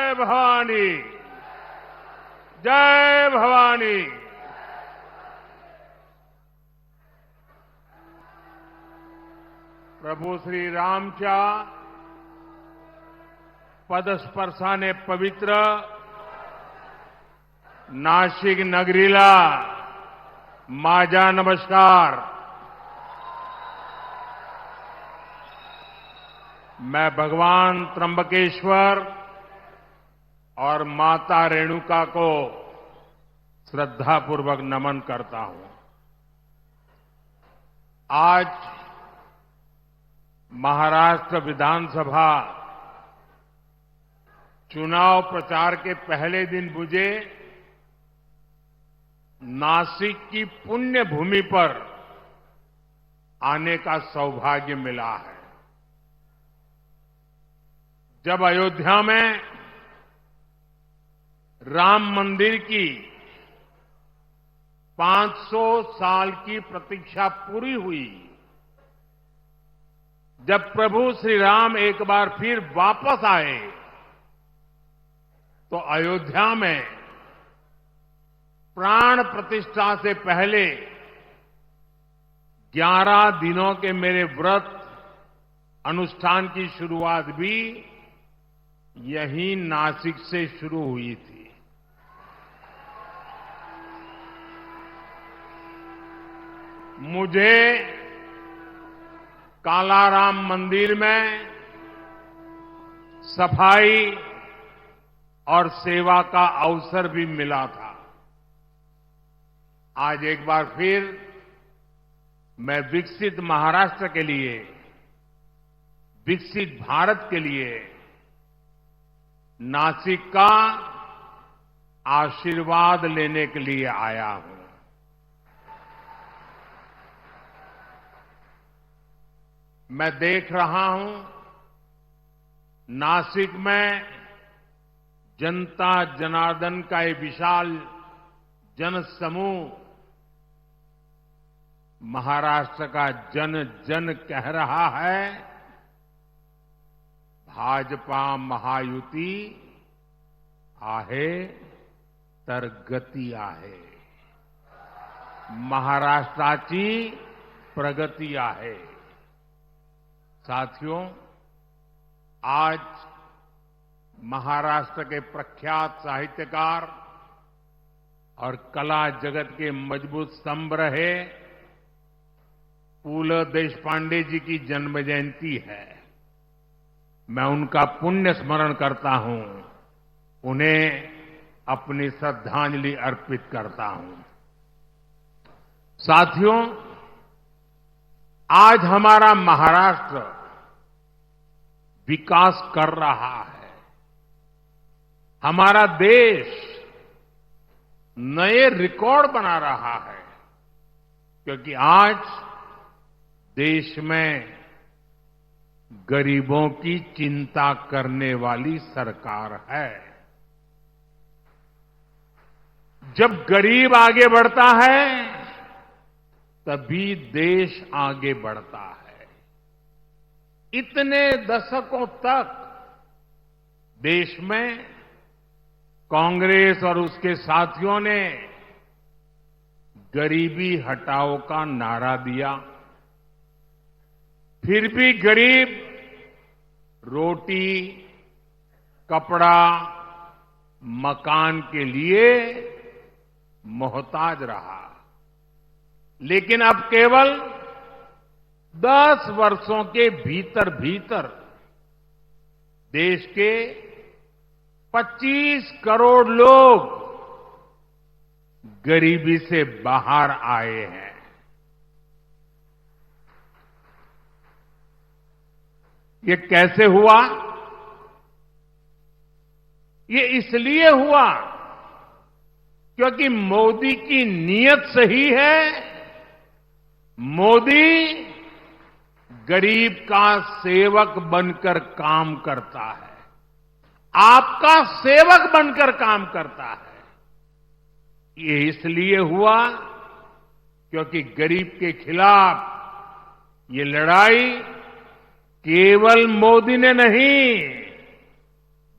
जय भवानी, जय भवानी। प्रभू श्री रामच्या पदस्पर्शाने पवित्र नाशिक नगरीला माझा नमस्कार। मैं भगवान त्र्यंबकेश्वर और माता रेणुका को श्रद्धापूर्वक नमन करता हूं। आज महाराष्ट्र विधानसभा चुनाव प्रचार के पहले दिन मुझे नासिक की पुण्य भूमि पर आने का सौभाग्य मिला है। जब अयोध्या में राम मंदिर की 500 साल की प्रतीक्षा पूरी हुई, जब प्रभु श्री राम एक बार फिर वापस आए, तो अयोध्या में प्राण प्रतिष्ठा से पहले 11 दिनों के मेरे व्रत अनुष्ठान की शुरुआत भी यही नासिक से शुरू हुई थी। मुझे कालाराम मंदिर में सफाई और सेवा का अवसर भी मिला था। आज एक बार फिर मैं विकसित महाराष्ट्र के लिए, विकसित भारत के लिए नासिक का आशीर्वाद लेने के लिए आया हूं। मैं देख रहा हूं नासिक में जनता जनार्दन का ये विशाल जनसमूह महाराष्ट्र का जन जन कह रहा है, भाजपा महायुती आहे तर गती आहे, महाराष्ट्राची प्रगती आहे। साथियों, आज महाराष्ट्र के प्रख्यात साहित्यकार और कला जगत के मजबूत स्तंभ रहे पूल देशपांडे जी की जन्म जयंती है। मैं उनका पुण्य स्मरण करता हूं, उन्हें अपनी श्रद्धांजलि अर्पित करता हूं। साथियों, आज हमारा महाराष्ट्र विकास कर रहा है। हमारा देश नए रिकॉर्ड बना रहा है, क्योंकि आज देश में गरीबों की चिंता करने वाली सरकार है। जब गरीब आगे बढ़ता है, तभी देश आगे बढ़ता है। इतने दशकों तक देश में कांग्रेस और उसके साथियों ने गरीबी हटाओ का नारा दिया, फिर भी गरीब रोटी, कपड़ा, मकान के लिए मोहताज रहा। लेकिन अब केवल 10 वर्षों के भीतर भीतर देश के 25 करोड़ लोग गरीबी से बाहर आए हैं। ये कैसे हुआ? ये इसलिए हुआ क्योंकि मोदी की नीयत सही है। मोदी गरीब का सेवक बनकर काम करता है, आपका सेवक बनकर काम करता है। ये इसलिए हुआ क्योंकि गरीब के खिलाफ ये लड़ाई केवल मोदी ने नहीं,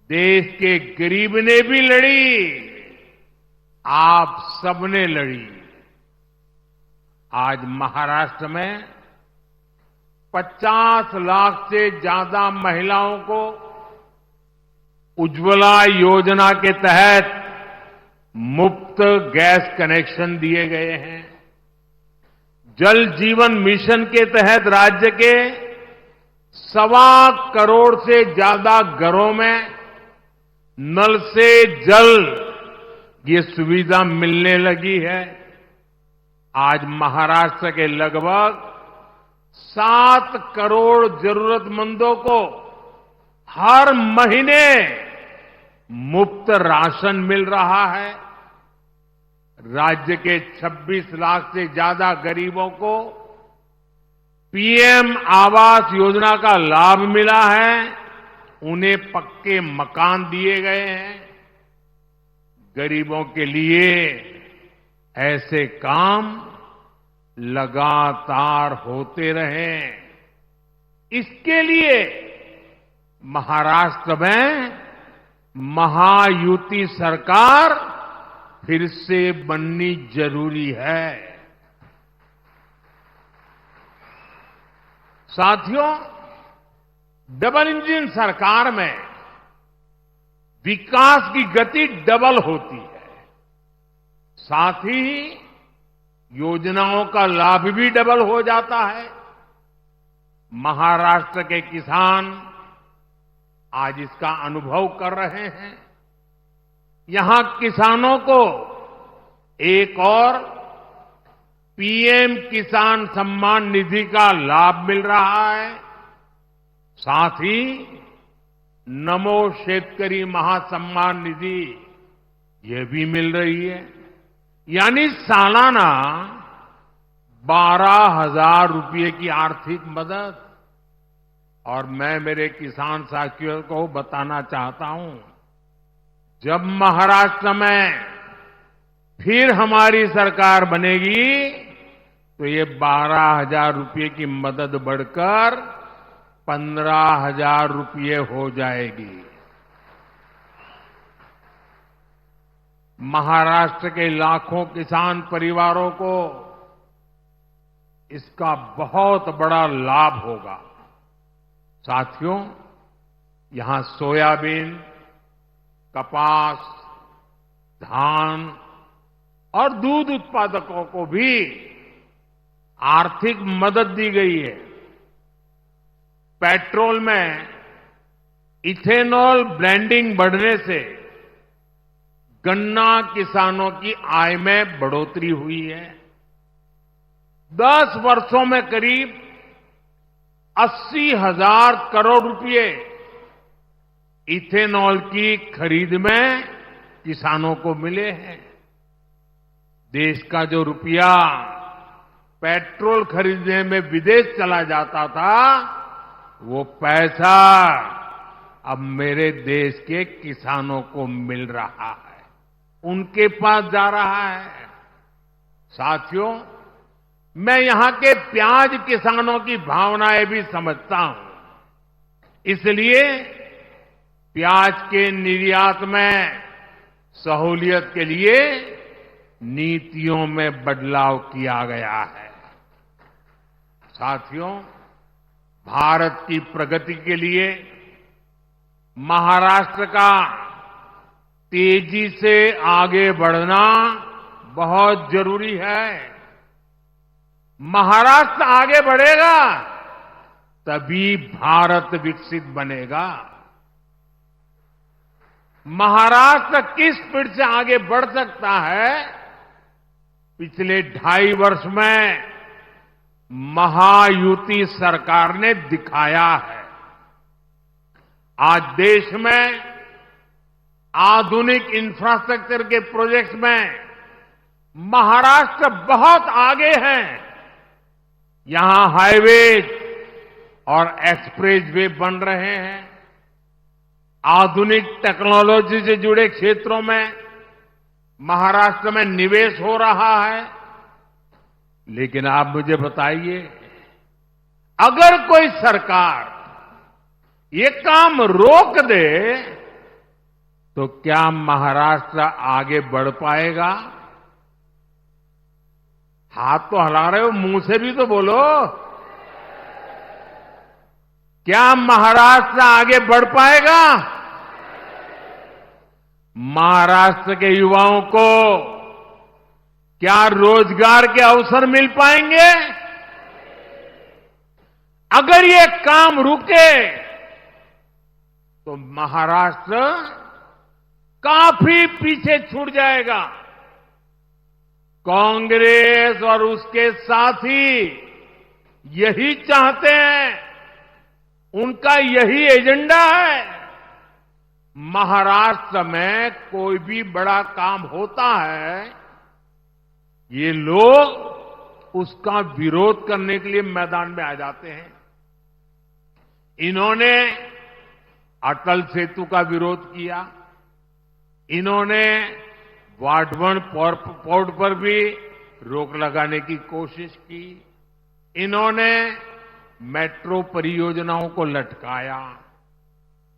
देश के गरीब ने भी लड़ी, आप सबने लड़ी। आज महाराष्ट्र में 50 लाख से ज्यादा महिलाओं को उज्ज्वला योजना के तहत मुफ्त गैस कनेक्शन दिए गए हैं। जल जीवन मिशन के तहत राज्य के 1.25 करोड़ से ज्यादा घरों में नल से जल ये सुविधा मिलने लगी है। आज महाराष्ट्र के लगभग 7 करोड़ जरूरतमंदों को हर महीने मुफ्त राशन मिल रहा है। राज्य के 26 लाख से ज्यादा गरीबों को पीएम आवास योजना का लाभ मिला है। उन्हें पक्के मकान दिए गए हैं। गरीबों के लिए ऐसे काम लगातार होते रहें, इसके लिए महाराष्ट्र में महायुति सरकार फिर से बननी जरूरी है। साथियों, डबल इंजन सरकार में विकास की गति डबल होती है, साथ ही योजनाओं का लाभ भी डबल हो जाता है। महाराष्ट्र के किसान आज इसका अनुभव कर रहे हैं। यहां किसानों को एक और पीएम किसान सम्मान निधि का लाभ मिल रहा है। साथ ही नमो शेतकरी महासम्मान निधि ये भी मिल रही है। यानी सालाना 12,000 रुपये की आर्थिक मदद। और मैं मेरे किसान साथियों को बताना चाहता हूं, जब महाराष्ट्र में फिर हमारी सरकार बनेगी तो ये 12,000 रुपये की मदद बढ़कर 15,000 रुपये हो जाएगी। महाराष्ट्र के लाखों किसान परिवारों को इसका बहुत बड़ा लाभ होगा। साथियों, यहां सोयाबीन, कपास, धान और दूध उत्पादकों को भी आर्थिक मदद दी गई है। पेट्रोल में इथेनॉल ब्लेंडिंग बढ़ने से गन्ना किसानों की आय में बढ़ोतरी हुई है। 10 वर्षों में करीब 80,000 करोड़ रुपए इथेनॉल की खरीद में किसानों को मिले हैं। देश का जो रुपया पेट्रोल खरीदने में विदेश चला जाता था, वो पैसा अब मेरे देश के किसानों को मिल रहा है, उनके पास जा रहा है। साथियों, मैं यहां के प्याज किसानों की भावनाएं भी समझता हूं। इसलिए प्याज के निर्यात में सहूलियत के लिए नीतियों में बदलाव किया गया है। साथियों, भारत की प्रगति के लिए महाराष्ट्र का तेजी से आगे बढ़ना बहुत जरूरी है। महाराष्ट्र आगे बढ़ेगा तभी भारत विकसित बनेगा। महाराष्ट्र किस स्पीड से आगे बढ़ सकता है, पिछले 2.5 वर्ष में महायुति सरकार ने दिखाया है। आज देश में आधुनिक इंफ्रास्ट्रक्चर के प्रोजेक्ट्स में महाराष्ट्र बहुत आगे है। यहां हाईवे और एक्सप्रेस वे बन रहे हैं। आधुनिक टेक्नोलॉजी से जुड़े क्षेत्रों में महाराष्ट्र में निवेश हो रहा है। लेकिन आप मुझे बताइए, अगर कोई सरकार ये काम रोक दे तो क्या महाराष्ट्र आगे बढ़ पाएगा? हाथ तो हिला रहे हो, मुंह से भी तो बोलो। क्या महाराष्ट्र आगे बढ़ पाएगा? महाराष्ट्र के युवाओं को क्या रोजगार के अवसर मिल पाएंगे? अगर ये काम रुके तो महाराष्ट्र काफी पीछे छूट जाएगा। कांग्रेस और उसके साथी यही चाहते हैं, उनका यही एजेंडा है। महाराष्ट्र में कोई भी बड़ा काम होता है, ये लोग उसका विरोध करने के लिए मैदान में आ जाते हैं। इन्होंने अटल सेतु का विरोध किया, इन्होंने वाटवन पोर्ट पर भी रोक लगाने की कोशिश की, इन्होंने मेट्रो परियोजनाओं को लटकाया।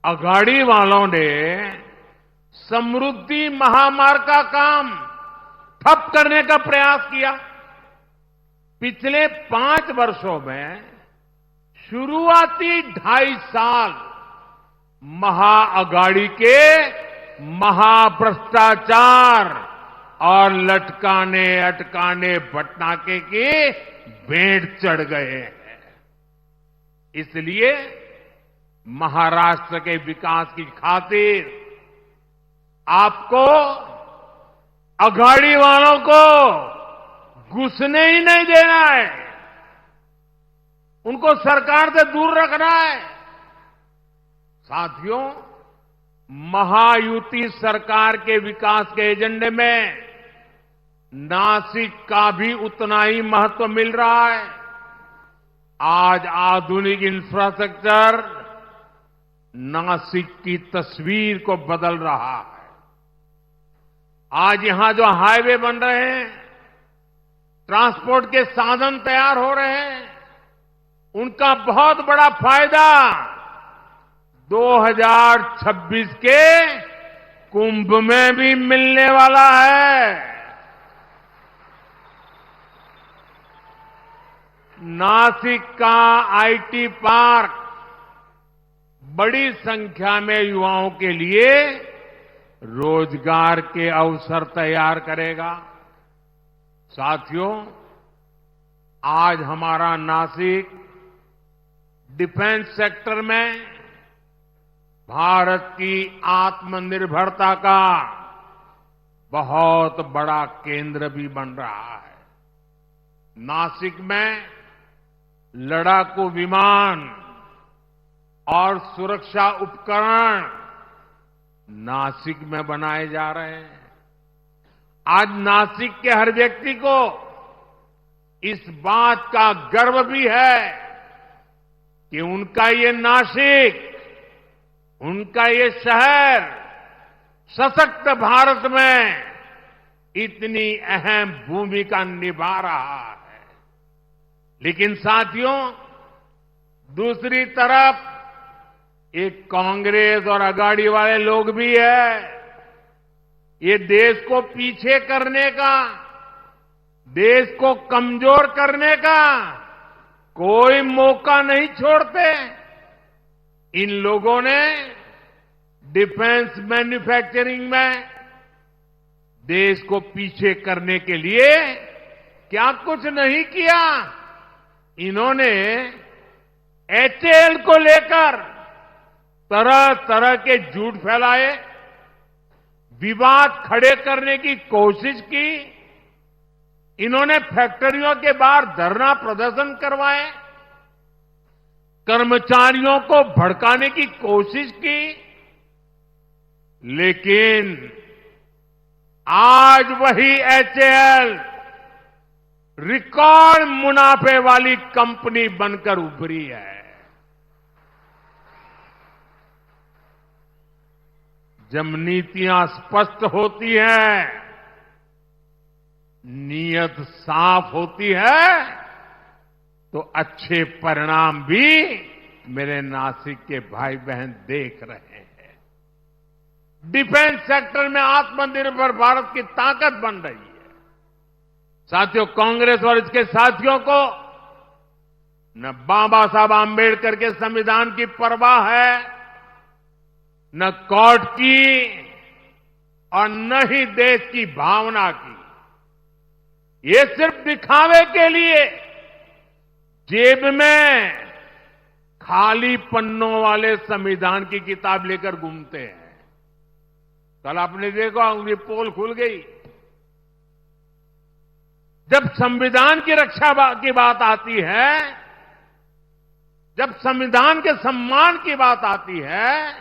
अघाड़ी वालों ने समृद्धि महामार्ग का काम ठप करने का प्रयास किया। पिछले 5 वर्षों में शुरुआती 2.5 साल महाअघाड़ी के महाभ्रष्टाचार और लटकाने अटकाने भटनाके के भेंट चढ़ गए हैं। इसलिए महाराष्ट्र के विकास की खातिर आपको अघाड़ी वालों को घुसने ही नहीं देना है, उनको सरकार से दूर रखना है। साथियों, महायुति सरकार के विकास के एजेंडे में नासिक का भी उतना ही महत्व मिल रहा है। आज आधुनिक इंफ्रास्ट्रक्चर नासिक की तस्वीर को बदल रहा है। आज यहां जो हाईवे बन रहे हैं, ट्रांसपोर्ट के साधन तैयार हो रहे हैं, उनका बहुत बड़ा फायदा 2026 के कुंभ में भी मिलने वाला है। नासिक का आईटी पार्क बड़ी संख्या में युवाओं के लिए रोजगार के अवसर तैयार करेगा। साथियों, आज हमारा नासिक डिफेंस सेक्टर में भारत की आत्मनिर्भरता का बहुत बड़ा केंद्र भी बन रहा है। नासिक में लड़ाकू विमान और सुरक्षा उपकरण नासिक में बनाए जा रहे हैं। आज नासिक के हर व्यक्ति को इस बात का गर्व भी है कि उनका ये नासिक, उनका ये शहर सशक्त भारत में इतनी अहम भूमिका निभा रहा है। लेकिन साथियों, दूसरी तरफ एक कांग्रेस और अघाड़ी वाले लोग भी है। ये देश को पीछे करने का, देश को कमजोर करने का कोई मौका नहीं छोड़ते। इन लोगों ने डिफेंस मैन्युफैक्चरिंग में देश को पीछे करने के लिए क्या कुछ नहीं किया। इन्होंने एचएएल को लेकर तरह तरह के झूठ फैलाए, विवाद खड़े करने की कोशिश की। इन्होंने फैक्ट्रियों के बाहर धरना प्रदर्शन करवाए, कर्मचारियों को भड़काने की कोशिश की। लेकिन आज वही एचएएल रिकॉर्ड मुनाफे वाली कंपनी बनकर उभरी है। जब नीतियां स्पष्ट होती हैं, नीयत साफ होती है, तो अच्छे परिणाम भी मेरे नासिक के भाई बहन देख रहे हैं। डिफेंस सेक्टर में आत्मनिर्भर भारत की ताकत बन रही है। साथियों, कांग्रेस और इसके साथियों को न बाबा साहब आम्बेडकर के संविधान की परवाह है, न कोर्ट की और न ही देश की भावना की। ये सिर्फ दिखावे के लिए जेब में खाली पन्नों वाले संविधान की किताब लेकर घूमते हैं। कल आपने देखा, उनकी पोल खुल गई। जब संविधान की रक्षा की बात आती है, जब संविधान के सम्मान की बात आती है,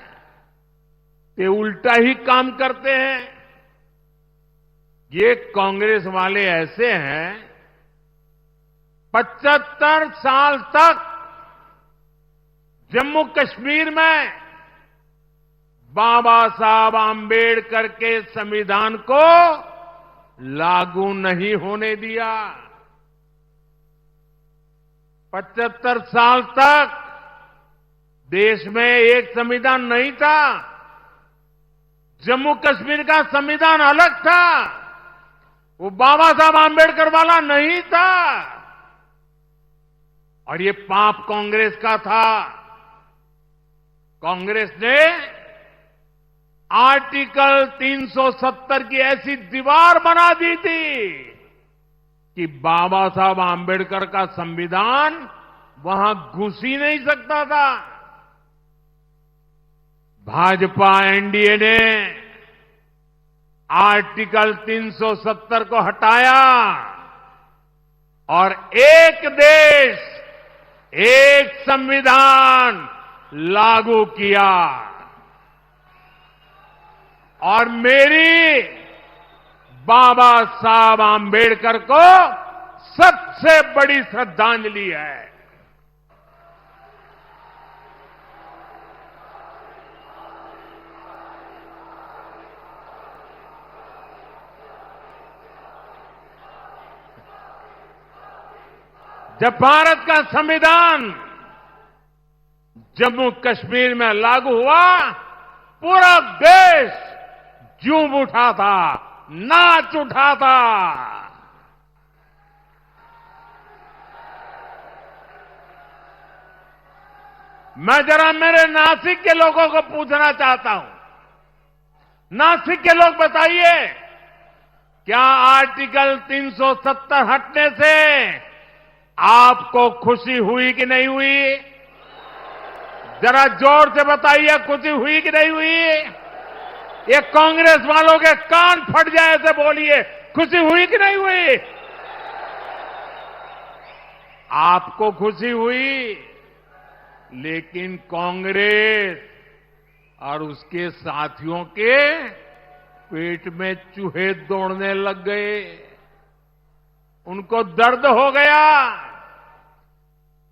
ते उल्टा ही काम करते हैं। ये कांग्रेस वाले ऐसे हैं, 75 साल तक जम्मू कश्मीर में बाबा साहब आम्बेडकर के संविधान को लागू नहीं होने दिया। 75 साल तक देश में एक संविधान नहीं था। जम्मू कश्मीर का संविधान अलग था, वो बाबा साहब आम्बेडकर वाला नहीं था। और ये पाप कांग्रेस का था। कांग्रेस ने आर्टिकल 370 की ऐसी दीवार बना दी थी कि बाबा साहब आम्बेडकर का संविधान वहां घुस ही नहीं सकता था। भाजपा एनडीए ने आर्टिकल 370 को हटाया और एक देश, एक संविधान लागू किया। और मेरी बाबा साहब आम्बेडकर को सबसे बड़ी श्रद्धांजलि है। जब भारत का संविधान जम्मू कश्मीर में लागू हुआ, पूरा देश झूम उठा था, नाच उठा था। मैं जरा मेरे नासिक के लोगों को पूछना चाहता हूं। नासिक के लोग बताइए, क्या आर्टिकल 370 हटने से आपको खुशी हुई कि नहीं हुई? जरा जोर से बताइए, खुशी हुई कि नहीं हुई? ये कांग्रेस वालों के कान फट जाए ऐसे बोलिए, खुशी हुई कि नहीं हुई? आपको खुशी हुई, लेकिन कांग्रेस और उसके साथियों के पेट में चूहे दौड़ने लग गए। उनको दर्द हो गया।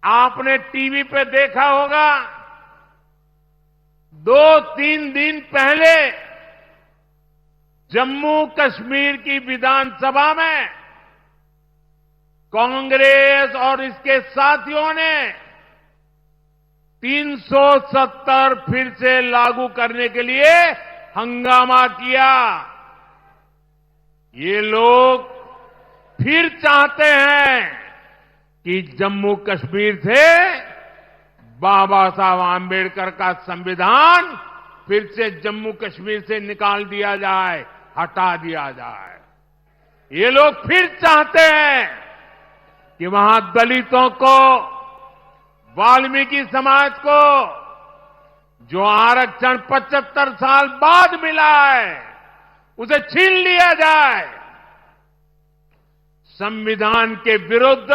आपने टीवी पे देखा होगा, 2-3 दिन पहले जम्मू कश्मीर की विधानसभा में कांग्रेस और इसके साथियों ने 370 फिर से लागू करने के लिए हंगामा किया। ये लोग फिर चाहते हैं कि जम्मू कश्मीर से बाबा साहब आम्बेडकर का संविधान फिर से जम्मू कश्मीर से निकाल दिया जाए, हटा दिया जाए। ये लोग फिर चाहते हैं कि वहां दलितों को, वाल्मीकि समाज को जो आरक्षण 75 साल बाद मिला है, उसे छीन लिया जाए। संविधान के विरुद्ध,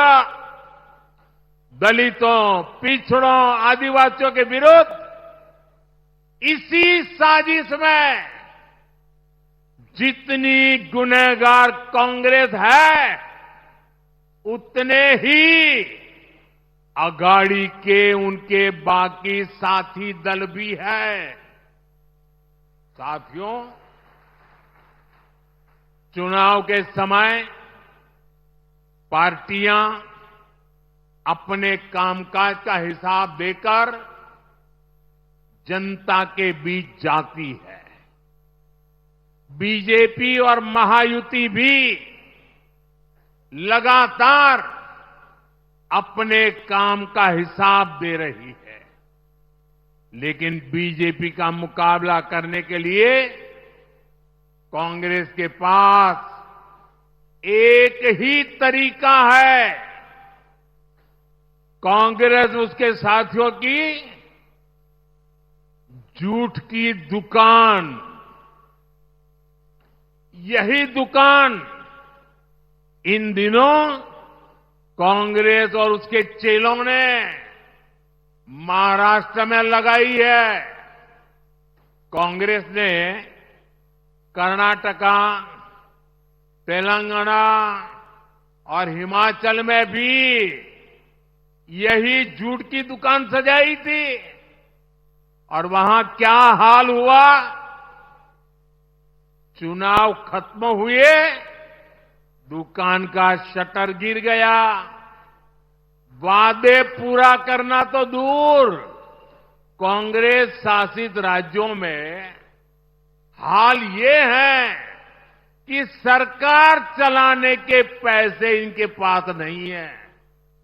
दलितों, पिछड़ों, आदिवासियों के विरुद्ध इसी साजिश में जितनी गुनहगार कांग्रेस है, उतने ही अगाड़ी के उनके बाकी साथी दल भी है। साथियों, चुनाव के समय पार्टियां अपने कामकाज का हिसाब देकर जनता के बीच जाती है। बीजेपी और महायुति भी लगातार अपने काम का हिसाब दे रही है, लेकिन बीजेपी का मुकाबला करने के लिए कांग्रेस के पास एक ही तरीका है। कांग्रेस उसके साथियों की झूठ की दुकान, यही दुकान इन दिनों कांग्रेस और उसके चेलों ने महाराष्ट्र में लगाई है। कांग्रेस ने कर्नाटका, तेलंगाना और हिमाचल में भी यही झूठ की दुकान सजाई थी, और वहां क्या हाल हुआ? चुनाव खत्म हुए, दुकान का शटर गिर गया। वादे पूरा करना तो दूर, कांग्रेस शासित राज्यों में हाल ये है कि सरकार चलाने के पैसे इनके पास नहीं है,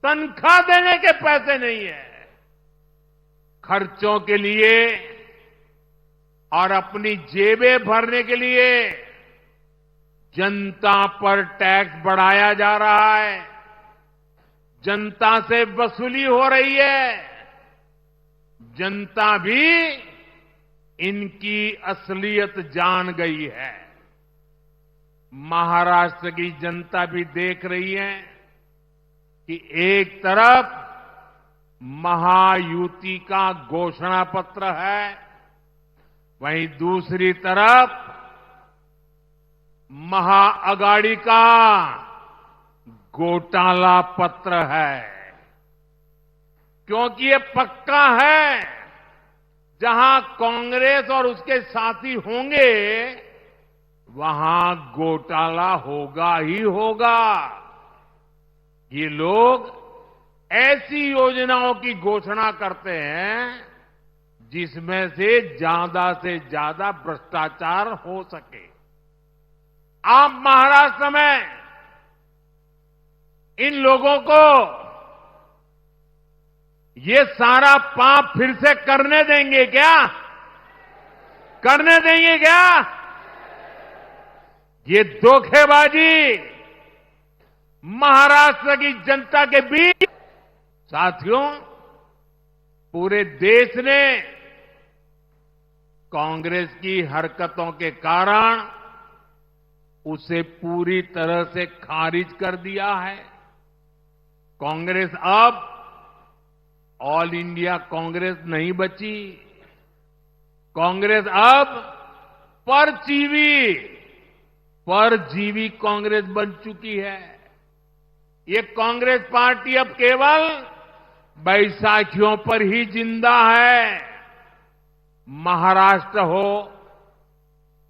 तनख्वाह देने के पैसे नहीं है। खर्चों के लिए और अपनी जेबें भरने के लिए जनता पर टैक्स बढ़ाया जा रहा है, जनता से वसूली हो रही है। जनता भी इनकी असलियत जान गई है। महाराष्ट्र की जनता भी देख रही है कि एक तरफ महायुति का घोषणा पत्र है, वहीं दूसरी तरफ महाअगाड़ी का घोटाला पत्र है। क्योंकि ये पक्का है, जहां कांग्रेस और उसके साथी होंगे वहां घोटाला होगा ही होगा। ये लोग ऐसी योजनाओं की घोषणा करते हैं जिसमें से ज्यादा भ्रष्टाचार हो सके। आप महाराष्ट्र में इन लोगों को ये सारा पाप फिर से करने देंगे क्या? करने देंगे क्या? ये धोखेबाजी महाराष्ट्र की जनता के बीच, साथियों, पूरे देश ने कांग्रेस की हरकतों के कारण उसे पूरी तरह से खारिज कर दिया है। कांग्रेस अब ऑल इंडिया कांग्रेस नहीं बची। कांग्रेस अब परजीवी कांग्रेस बन चुकी है। ये कांग्रेस पार्टी अब केवल बैसाखियों पर ही जिंदा है। महाराष्ट्र हो,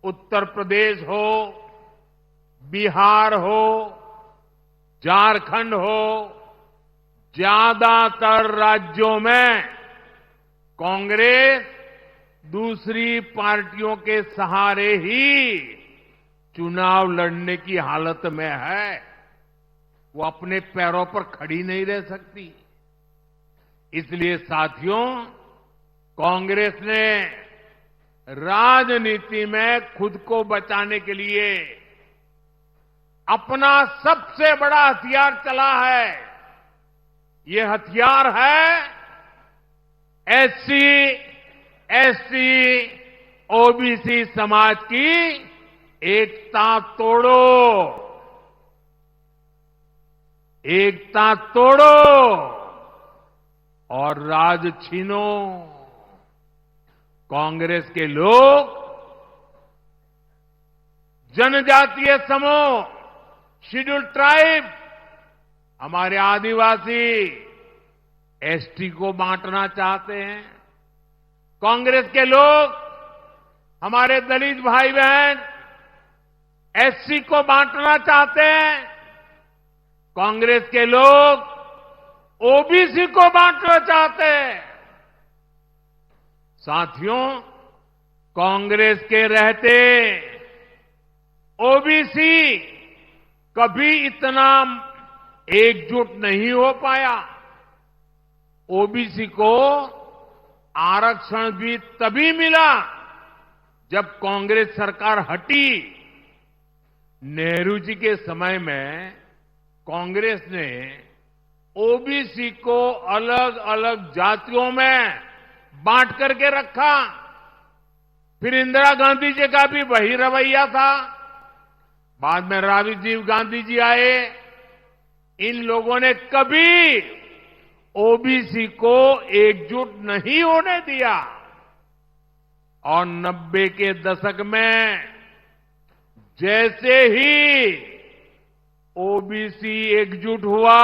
उत्तर प्रदेश हो, बिहार हो, झारखंड हो, ज्यादातर राज्यों में कांग्रेस दूसरी पार्टियों के सहारे ही चुनाव लड़ने की हालत में है। वो अपने पैरों पर खड़ी नहीं रह सकती। इसलिए साथियों, कांग्रेस ने राजनीति में खुद को बचाने के लिए अपना सबसे बड़ा हथियार चला है। ये हथियार है एससी, एसटी, ओबीसी समाज की एकता तोड़ो, एकता तोड़ो और राज छीनो। कांग्रेस के लोग जनजातीय समूह, शेड्यूल ट्राइब, हमारे आदिवासी, एसटी को बांटना चाहते हैं। कांग्रेस के लोग हमारे दलित भाई बहन एससी को बांटना चाहते हैं। कांग्रेस के लोग ओबीसी को बांटना चाहते हैं। साथियों, कांग्रेस के रहते ओबीसी कभी इतना एकजुट नहीं हो पाया। ओबीसी को आरक्षण भी तभी मिला जब कांग्रेस सरकार हटी। नेहरू जी के समय में कांग्रेस ने ओबीसी को अलग अलग जातियों में बांट करके रखा। फिर इंदिरा गांधी जी का भी वही रवैया था। बाद में राजीव गांधी जी आए। इन लोगों ने कभी ओबीसी को एकजुट नहीं होने दिया। और 90 के दशक में जैसे ही ओबीसी एकजुट हुआ,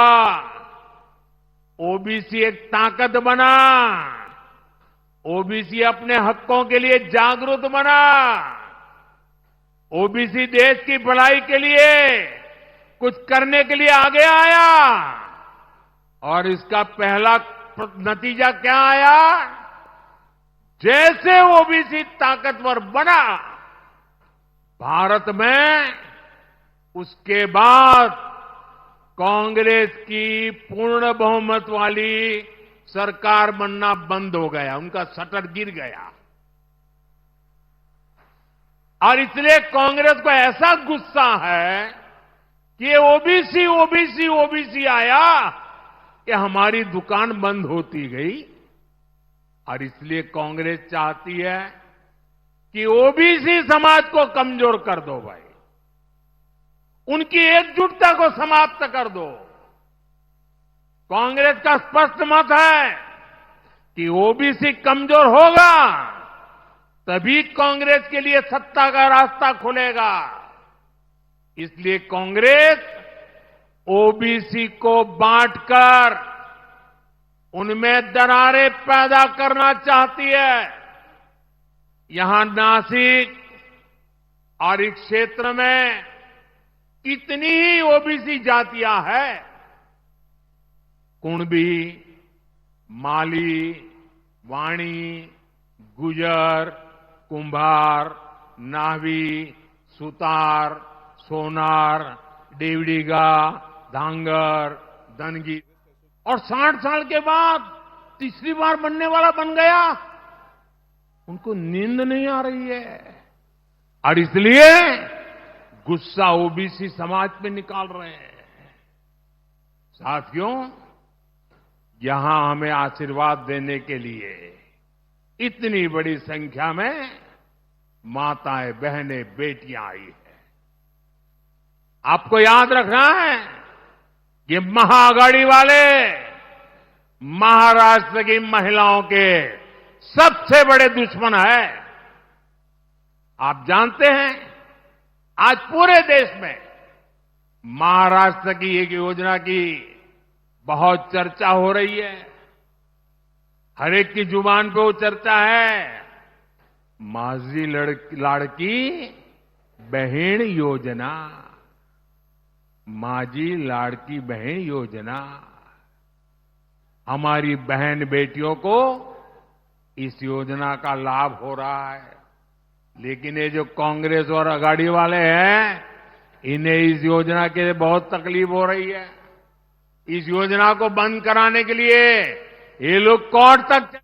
ओबीसी एक ताकत बना, ओबीसी अपने हकों के लिए जागरूक बना, ओबीसी देश की भलाई के लिए कुछ करने के लिए आगे आया। और इसका पहला नतीजा क्या आया? जैसे ओबीसी ताकतवर बना भारत में, उसके बाद कांग्रेस की पूर्ण बहुमत वाली सरकार बनना बंद हो गया। उनका शटर गिर गया। और इसलिए कांग्रेस को ऐसा गुस्सा है कि ये ओबीसी ओबीसी ओबीसी आया कि हमारी दुकान बंद होती गई। और इसलिए कांग्रेस चाहती है कि ओबीसी समाज को कमजोर कर दो भाई, उनकी एकजुटता को समाप्त कर दो। कांग्रेस का स्पष्ट मत है कि ओबीसी कमजोर होगा तभी कांग्रेस के लिए सत्ता का रास्ता खुलेगा। इसलिए कांग्रेस ओबीसी को बांटकर उनमें दरारें पैदा करना चाहती है। यहां नासिक और इस क्षेत्र में कितनी ही ओबीसी जातियां हैं, कुणबी, माली, वाणी, गुजर, कुंभार, नावी, सुतार, सोनार, देवड़ीगा, धांगर, दनगी। और 60 साल के बाद तीसरी बार बनने वाला बन गया। उनको नींद नहीं आ रही है और इसलिए गुस्सा ओबीसी समाज पे निकाल रहे हैं। साथियों, यहां हमें आशीर्वाद देने के लिए इतनी बड़ी संख्या में माताएं, बहनें, बेटियां आई हैं। आपको याद रखना है कि महाआघाड़ी वाले महाराष्ट्र की महिलाओं के सबसे बड़े दुश्मन है। आप जानते हैं, आज पूरे देश में महाराष्ट्र की एक योजना की बहुत चर्चा हो रही है। हर एक की जुबान पे वो चर्चा है, माझी लाड़की बहन योजना। माझी लाड़की बहन योजना। हमारी बहन बेटियों को इस योजना का लाभ हो रहा है। लेकिन ये जो कांग्रेस और अघाड़ी वाले हैं, इन्हें इस योजना के लिए बहुत तकलीफ हो रही है। इस योजना को बंद कराने के लिए ये लोग कोर्ट तक